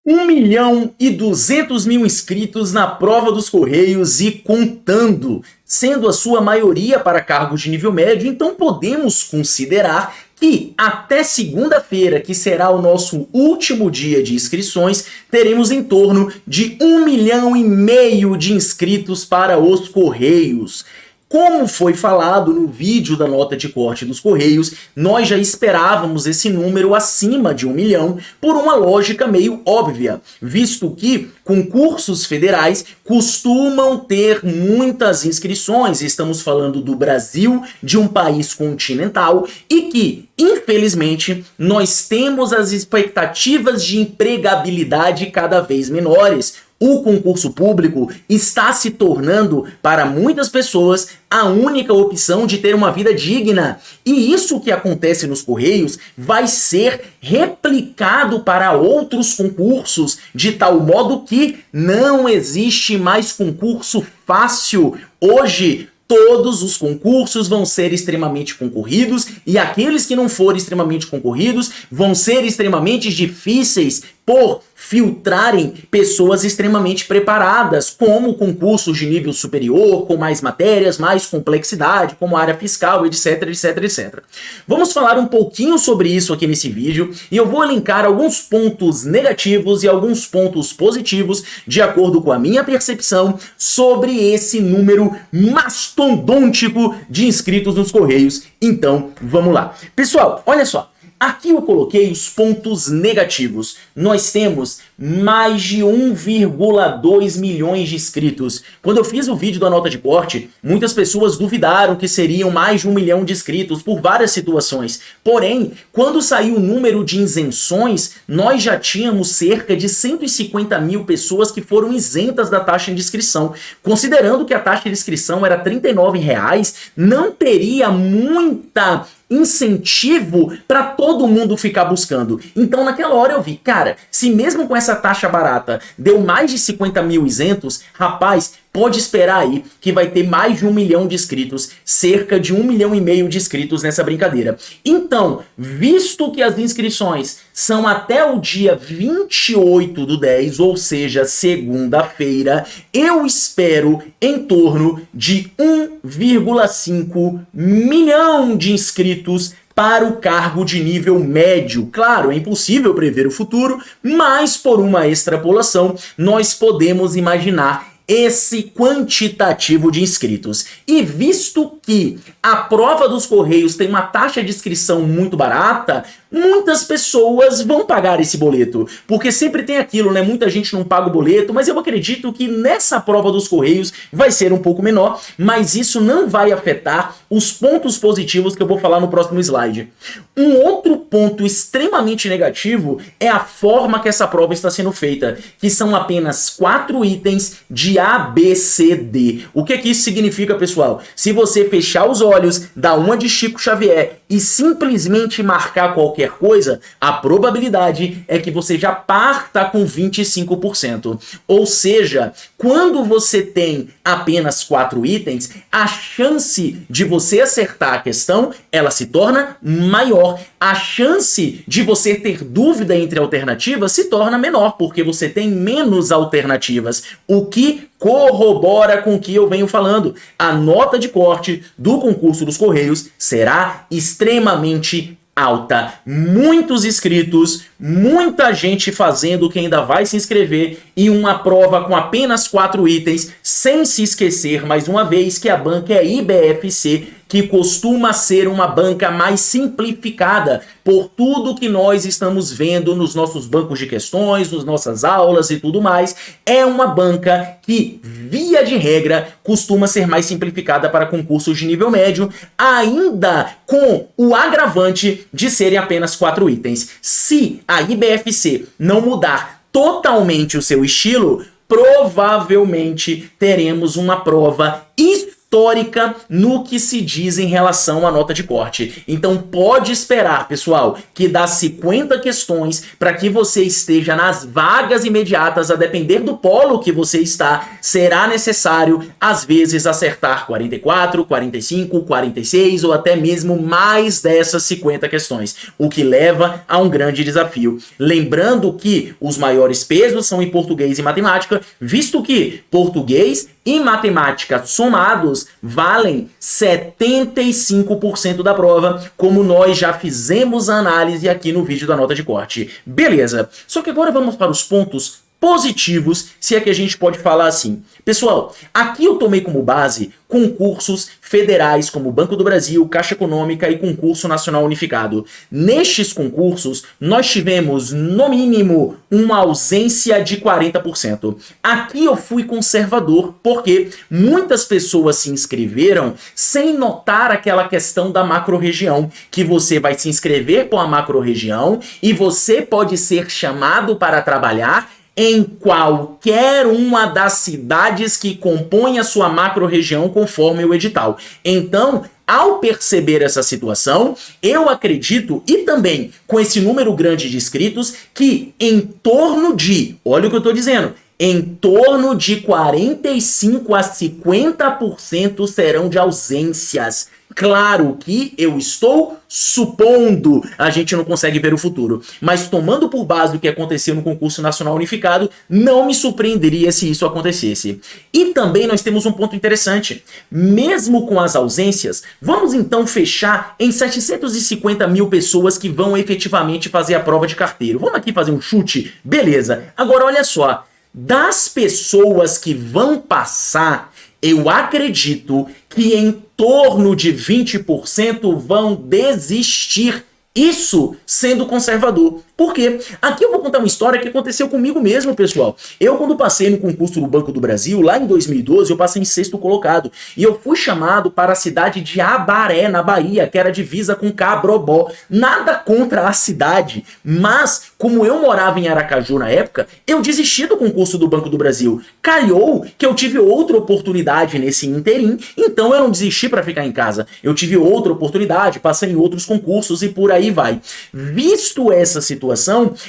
1.200.000 inscritos na prova dos Correios e contando, sendo a sua maioria para cargos de nível médio, então podemos considerar que até segunda-feira, que será o nosso último dia de inscrições, teremos em torno de 1,5 milhão de inscritos para os Correios. Como foi falado no vídeo da nota de corte dos Correios, nós já esperávamos esse número acima de 1 milhão por uma lógica meio óbvia, visto que concursos federais costumam ter muitas inscrições, estamos falando do Brasil, de um país continental, e que, infelizmente, nós temos as expectativas de empregabilidade cada vez menores. O concurso público está se tornando, para muitas pessoas, a única opção de ter uma vida digna. E isso que acontece nos Correios vai ser replicado para outros concursos, de tal modo que não existe mais concurso fácil. Hoje, todos os concursos vão ser extremamente concorridos e aqueles que não forem extremamente concorridos vão ser extremamente difíceis por filtrarem pessoas extremamente preparadas, como concursos de nível superior, com mais matérias, mais complexidade, como área fiscal, etc, etc, etc. Vamos falar um pouquinho sobre isso aqui nesse vídeo e eu vou elencar alguns pontos negativos e alguns pontos positivos de acordo com a minha percepção sobre esse número mastodôntico de inscritos nos Correios. Então, vamos lá. Pessoal, olha só. Aqui eu coloquei os pontos negativos. Nós temos mais de 1,2 milhões de inscritos. Quando eu fiz o vídeo da nota de corte, muitas pessoas duvidaram que seriam mais de 1 milhão de inscritos por várias situações. Porém, quando saiu o número de isenções, nós já tínhamos cerca de 150 mil pessoas que foram isentas da taxa de inscrição. Considerando que a taxa de inscrição era R$ 39, não teria muita incentivo para todo mundo ficar buscando. Então naquela hora eu vi, cara, se mesmo com essa taxa barata deu mais de 50 mil isentos, rapaz, pode esperar aí que vai ter mais de 1 milhão de inscritos, cerca de 1,5 milhão de inscritos nessa brincadeira. Então, visto que as inscrições são até o dia 28/10, ou seja, segunda-feira, eu espero em torno de 1,5 milhão de inscritos para o cargo de nível médio. Claro, é impossível prever o futuro, mas por uma extrapolação, nós podemos imaginar esse quantitativo de inscritos. E visto que a prova dos Correios tem uma taxa de inscrição muito barata, muitas pessoas vão pagar esse boleto. Porque sempre tem aquilo, né? Muita gente não paga o boleto, mas eu acredito que nessa prova dos Correios vai ser um pouco menor, mas isso não vai afetar os pontos positivos que eu vou falar no próximo slide. Um outro ponto extremamente negativo é a forma que essa prova está sendo feita, que são apenas 4 itens de A, B, C, D. O que isso significa, pessoal? Se você fechar os olhos, dar uma de Chico Xavier e simplesmente marcar qualquer coisa, a probabilidade é que você já parta com 25%. Ou seja, quando você tem apenas 4 itens, a chance de você acertar a questão, ela se torna maior. A chance de você ter dúvida entre alternativas se torna menor, porque você tem menos alternativas, o que corrobora com o que eu venho falando. A nota de corte do concurso dos Correios será extremamente alta. Muitos inscritos, muita gente fazendo que ainda vai se inscrever e uma prova com apenas 4 itens, sem se esquecer, mais uma vez, que a banca é IBFC, que costuma ser uma banca mais simplificada por tudo que nós estamos vendo nos nossos bancos de questões, nas nossas aulas e tudo mais. É uma banca que, via de regra, costuma ser mais simplificada para concursos de nível médio, ainda com o agravante de serem apenas 4 itens. Se a IBFC não mudar totalmente o seu estilo, provavelmente teremos uma prova histórica no que se diz em relação à nota de corte. Então pode esperar, pessoal, que das 50 questões, para que você esteja nas vagas imediatas, a depender do polo que você está, será necessário, às vezes, acertar 44, 45, 46 ou até mesmo mais dessas 50 questões, o que leva a um grande desafio. Lembrando que os maiores pesos são em português e matemática, visto que português e matemática somados valem 75% da prova, como nós já fizemos a análise aqui no vídeo da nota de corte. Beleza, só que agora vamos para os pontos positivos, se é que a gente pode falar assim. Pessoal, aqui eu tomei como base concursos federais como Banco do Brasil, Caixa Econômica e Concurso Nacional Unificado. Nestes concursos, nós tivemos, no mínimo, uma ausência de 40%. Aqui eu fui conservador, porque muitas pessoas se inscreveram sem notar aquela questão da macro-região, que você vai se inscrever com a macro-região e você pode ser chamado para trabalhar em qualquer uma das cidades que compõem a sua macro-região conforme o edital. Então, ao perceber essa situação, eu acredito, e também com esse número grande de inscritos, que em torno de, olha o que eu estou dizendo, em torno de 45 a 50% serão de ausências. Claro que eu estou supondo, a gente não consegue ver o futuro, mas tomando por base o que aconteceu no concurso nacional unificado, não me surpreenderia se isso acontecesse. E também nós temos um ponto interessante, mesmo com as ausências, vamos então fechar em 750 mil pessoas que vão efetivamente fazer a prova de carteiro. Vamos aqui fazer um chute? Beleza. Agora olha só, das pessoas que vão passar, eu acredito que em torno de 20% vão desistir. Isso sendo conservador. Por quê? Aqui eu vou contar uma história que aconteceu comigo mesmo, pessoal. Eu, quando passei no concurso do Banco do Brasil, lá em 2012, eu passei em 6º colocado. E eu fui chamado para a cidade de Abaré, na Bahia, que era divisa com Cabrobó. Nada contra a cidade, mas como eu morava em Aracaju na época, eu desisti do concurso do Banco do Brasil. Calhou que eu tive outra oportunidade nesse interim, então eu não desisti para ficar em casa. Eu tive outra oportunidade, passei em outros concursos e por aí vai. Visto essa situação,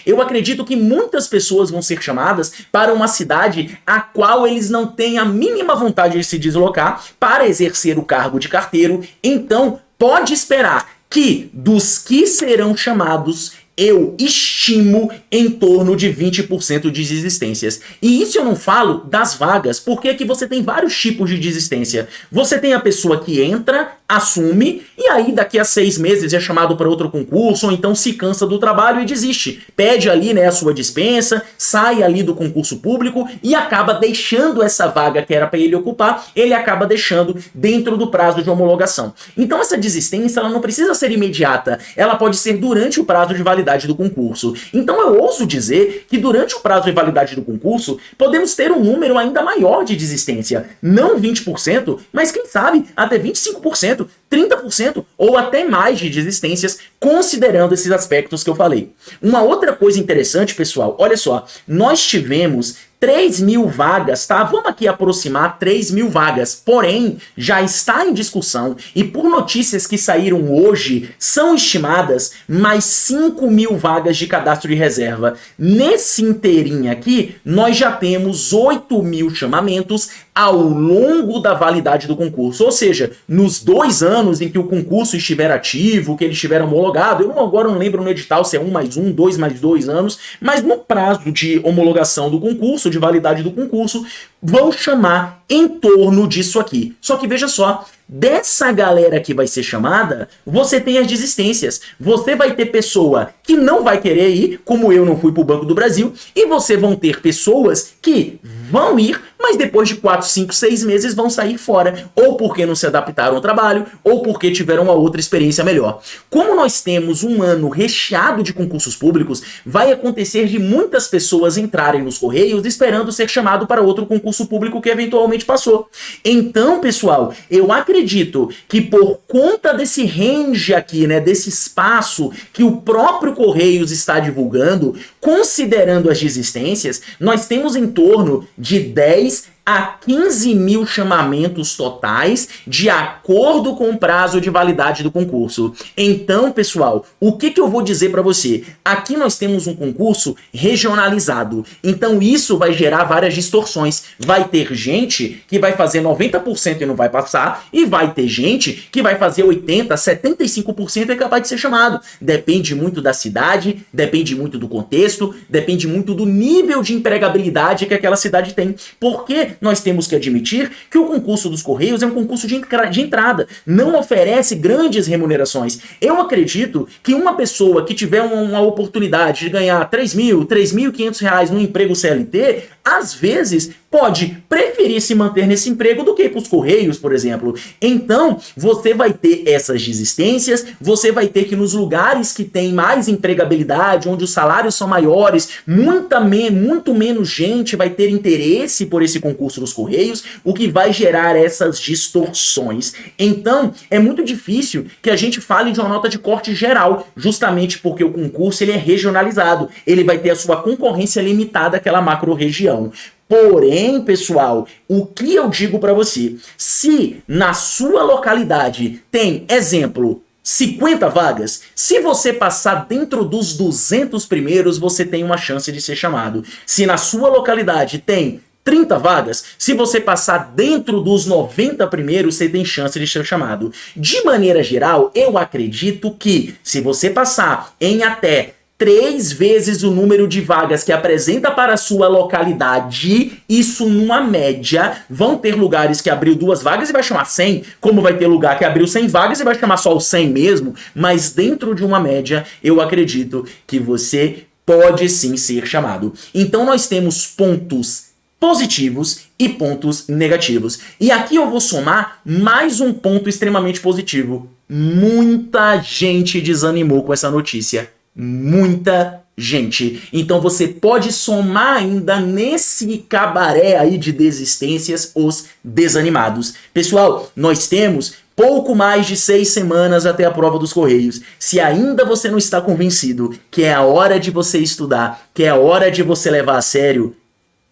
eu acredito que muitas pessoas vão ser chamadas para uma cidade a qual eles não têm a mínima vontade de se deslocar para exercer o cargo de carteiro. Então, pode esperar que dos que serão chamados, eu estimo em torno de 20% de desistências. E isso eu não falo das vagas, porque aqui você tem vários tipos de desistência. Você tem a pessoa que entra, assume, e aí daqui a 6 meses é chamado para outro concurso, ou então se cansa do trabalho e desiste. Pede ali, né, a sua dispensa, sai ali do concurso público e acaba deixando essa vaga que era para ele ocupar, ele acaba deixando dentro do prazo de homologação. Então essa desistência, ela não precisa ser imediata, ela pode ser durante o prazo de validade do concurso. Então eu ouso dizer que durante o prazo de validade do concurso, podemos ter um número ainda maior de desistência. Não 20%, mas quem sabe até 25%, 30% ou até mais de desistências, considerando esses aspectos que eu falei. Uma outra coisa interessante, pessoal, olha só, nós tivemos 3.000 vagas, tá? Vamos aqui aproximar 3.000 vagas, porém, já está em discussão e por notícias que saíram hoje, são estimadas mais 5.000 vagas de cadastro de reserva. Nesse inteirinho aqui, nós já temos 8.000 chamamentos ao longo da validade do concurso, ou seja, nos 2 anos em que o concurso estiver ativo, que ele estiver homologado, eu agora não lembro no edital se é 1 mais 1, 2 mais 2 anos, mas no prazo de homologação do concurso, de validade do concurso, vão chamar em torno disso aqui. Só que veja só, dessa galera que vai ser chamada, você tem as desistências. Você vai ter pessoa que não vai querer ir, como eu não fui para o Banco do Brasil, e você vão ter pessoas que vão ir, mas depois de 4, 5, 6 meses vão sair fora, ou porque não se adaptaram ao trabalho, ou porque tiveram uma outra experiência melhor. Como nós temos um ano recheado de concursos públicos, vai acontecer de muitas pessoas entrarem nos Correios esperando ser chamado para outro concurso público que eventualmente passou. Então, pessoal, eu acredito que por conta desse range aqui, né, desse espaço que o próprio Correios está divulgando, considerando as desistências, nós temos em torno de 10 a 15 mil chamamentos totais de acordo com o prazo de validade do concurso. Então, pessoal, o que eu vou dizer para você? Aqui nós temos um concurso regionalizado. Então, isso vai gerar várias distorções. Vai ter gente que vai fazer 90% e não vai passar, e vai ter gente que vai fazer 80%, 75% e é capaz de ser chamado. Depende muito da cidade, depende muito do contexto, depende muito do nível de empregabilidade que aquela cidade tem. Porque nós temos que admitir que o concurso dos Correios é um concurso de entrada, não oferece grandes remunerações. Eu acredito que uma pessoa que tiver uma oportunidade de ganhar 3 mil, 3.500 reais num emprego CLT, às vezes pode preferir se manter nesse emprego do que ir para os Correios, por exemplo. Então, você vai ter essas desistências, você vai ter que nos lugares que tem mais empregabilidade, onde os salários são maiores, muito menos gente vai ter interesse por esse concurso dos Correios, o que vai gerar essas distorções. Então, é muito difícil que a gente fale de uma nota de corte geral, justamente porque o concurso ele é regionalizado, ele vai ter a sua concorrência limitada àquela macro-região. Porém, pessoal, o que eu digo para você? Se na sua localidade tem, exemplo, 50 vagas, se você passar dentro dos 200 primeiros, você tem uma chance de ser chamado. Se na sua localidade tem 30 vagas, se você passar dentro dos 90 primeiros, você tem chance de ser chamado. De maneira geral, eu acredito que se você passar em até 3 vezes o número de vagas que apresenta para a sua localidade, isso numa média. Vão ter lugares que abriu 2 vagas e vai chamar 100, como vai ter lugar que abriu 100 vagas e vai chamar só os 100 mesmo, mas dentro de uma média, eu acredito que você pode sim ser chamado. Então nós temos pontos positivos e pontos negativos. E aqui eu vou somar mais um ponto extremamente positivo. Muita gente desanimou com essa notícia. Muita gente. Então você pode somar ainda nesse cabaré aí de desistências os desanimados. Pessoal, nós temos pouco mais de 6 semanas até a prova dos Correios. Se ainda você não está convencido que é a hora de você estudar, que é a hora de você levar a sério,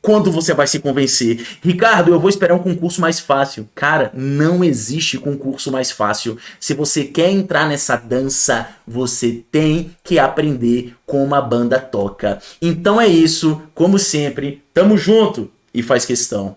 quando você vai se convencer? Ricardo, eu vou esperar um concurso mais fácil. Cara, não existe concurso mais fácil. Se você quer entrar nessa dança, você tem que aprender como a banda toca. Então é isso. Como sempre, tamo junto e faz questão.